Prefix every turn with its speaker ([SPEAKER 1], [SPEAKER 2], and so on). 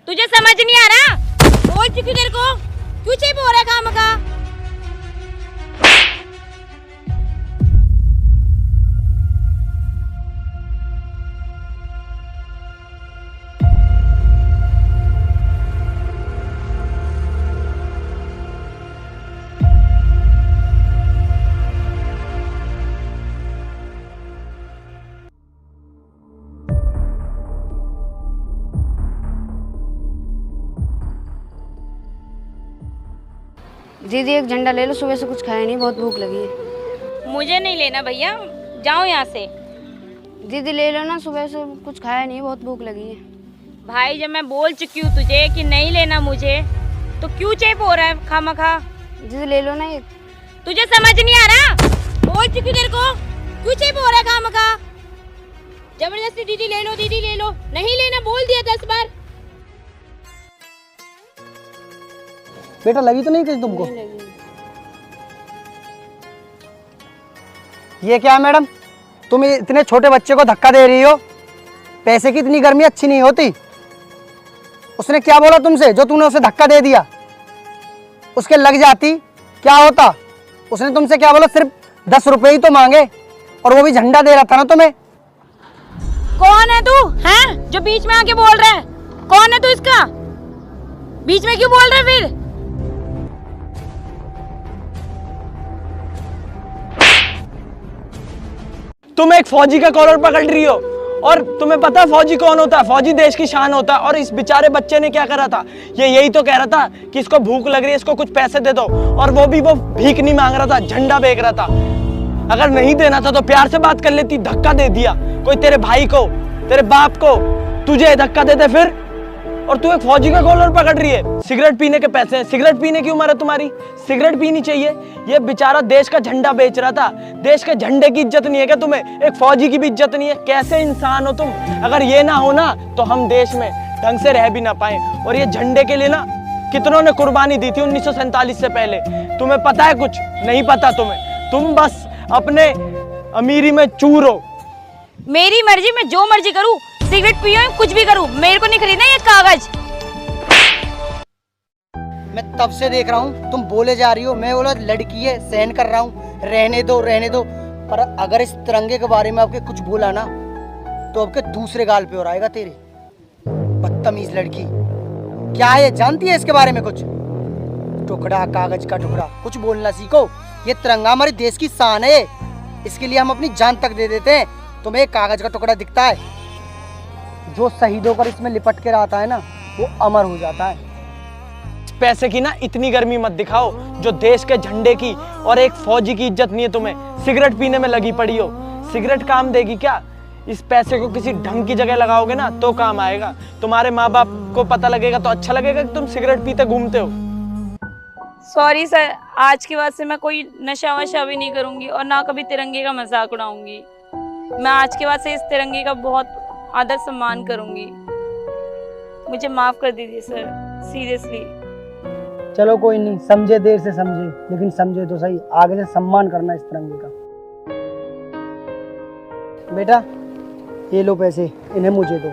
[SPEAKER 1] तुझे समझ नहीं आ रहा? बोल चुकी तेरे को, क्यों चाहिए बोल रहा है खामखा?
[SPEAKER 2] दीदी एक झंडा ले लो, सुबह से कुछ खाया नहीं, बहुत भूख लगी है।
[SPEAKER 1] मुझे नहीं लेना भैया, जाओ यहाँ से।
[SPEAKER 2] दीदी ले लो ना, सुबह से कुछ खाया नहीं, बहुत भूख लगी है।
[SPEAKER 1] भाई जब मैं बोल चुकी हूँ तुझे कि नहीं लेना मुझे, तो क्यों चेप हो रहा है खामखा?
[SPEAKER 2] दीदी ले लो ना एक।
[SPEAKER 1] तुझे समझ नहीं आ रहा? बोल चुकी तेरे को, क्यों चेप हो रहा है खामखा? जबरदस्ती दीदी ले लो, दीदी ले लो, नहीं लेना बोल दिया 10 बार।
[SPEAKER 3] बेटा लगी तो नहीं किसी तुमको? ये क्या मैडम, तुम इतने छोटे बच्चे को धक्का दे रही हो? पैसे की इतनी गर्मी अच्छी नहीं होती। उसने क्या बोला तुमसे जो तूने उसे धक्का दे दिया? उसके लग जाती क्या होता? उसने तुमसे क्या बोला? सिर्फ 10 रुपए ही तो मांगे, और वो भी झंडा दे रहा था ना तुम्हें।
[SPEAKER 1] कौन है तू हैं जो बीच में आके बोल रहा है? कौन है तू इसका? बीच में क्यों बोल रहा है फिर?
[SPEAKER 4] तुम एक फौजी का कॉलर पकड़ रही हो, और तुम्हें पता है फौजी कौन होता है? फौजी देश की शान होता है। और इस बेचारे बच्चे ने क्या करा था? ये यही तो कह रहा था कि इसको भूख लग रही है, इसको कुछ पैसे दे दो, और वो भी वो भीख नहीं मांग रहा था, झंडा बेच रहा था। अगर नहीं देना था तो प्यार से बात कर लेती, धक्का दे दिया। कोई तेरे भाई को, तेरे बाप को, तुझे धक्का देते फिर? और तू एक फौजी का कॉलर पकड़ रही है। सिगरेट पीने के पैसे हैं, सिगरेट पीने की उम्र है तुम्हारी, सिगरेट पीनी चाहिए। ये बेचारा देश का झंडा बेच रहा था, देश के झंडे की इज्जत नहीं है क्या तुम्हें? एक फौजी की भी इज्जत नहीं है? कैसे इंसान हो तुम? अगर ये ना हो ना तो हम देश में ढंग से रह भी ना पाए। और ये झंडे के लिए ना कितनों ने कुर्बानी दी थी 1947 से पहले। तुम्हें पता है कुछ? नहीं पता तुम्हें। तुम बस अपने अमीरी में चूर हो।
[SPEAKER 1] मेरी मर्जी, मैं जो मर्जी करूं, सिगरेट पियो कुछ भी करूं, मेरे को नहीं खरीदना ये कागज।
[SPEAKER 3] मैं तब से देख रहा हूँ तुम बोले जा रही हो, मैं बोला लड़की है सहन कर रहा हूँ, रहने दो रहने दो। पर अगर इस तिरंगे के बारे में आपके कुछ बोला ना तो आपके दूसरे गाल पे और आएगा तेरे। बदतमीज लड़की, क्या है जानती है इसके बारे में कुछ? टुकड़ा, कागज का टुकड़ा, कुछ बोलना सीखो। ये तिरंगा हमारे देश की शान है, इसके लिए हम अपनी जान तक दे देते हैं। तुम्हें एक कागज का टुकड़ा दिखता है? जो शहीद होकर इसमें लिपट के रहता है ना, वो अमर हो जाता है।
[SPEAKER 4] पैसे की ना इतनी गर्मी मत दिखाओ जो देश के झंडे की और एक फौजी की इज्जत नहीं है तुम्हें। सिगरेट पीने में लगी पड़ी हो। सिगरेट काम देगी क्या? इस पैसे को किसी ढंग की जगह लगाओगे ना तो काम आएगा। तुम्हारे माँ बाप को पता लगेगा तो अच्छा लगेगा कि तुम सिगरेट पीते घूमते हो।
[SPEAKER 1] सॉरी सर, आज के बाद से मैं कोई नशा वशा भी नहीं करूंगी और ना कभी तिरंगे का मजाक उड़ाऊंगी। मैं आज के बाद से इस तिरंगे का बहुत आदर सम्मान करूंगी। मुझे माफ कर दीजिए सर, सीरियसली।
[SPEAKER 3] चलो कोई नहीं, समझे देर से समझे, लेकिन समझे तो सही। आगे से सम्मान करना इस तिरंगे का। बेटा ये लो पैसे, इन्हें मुझे दो।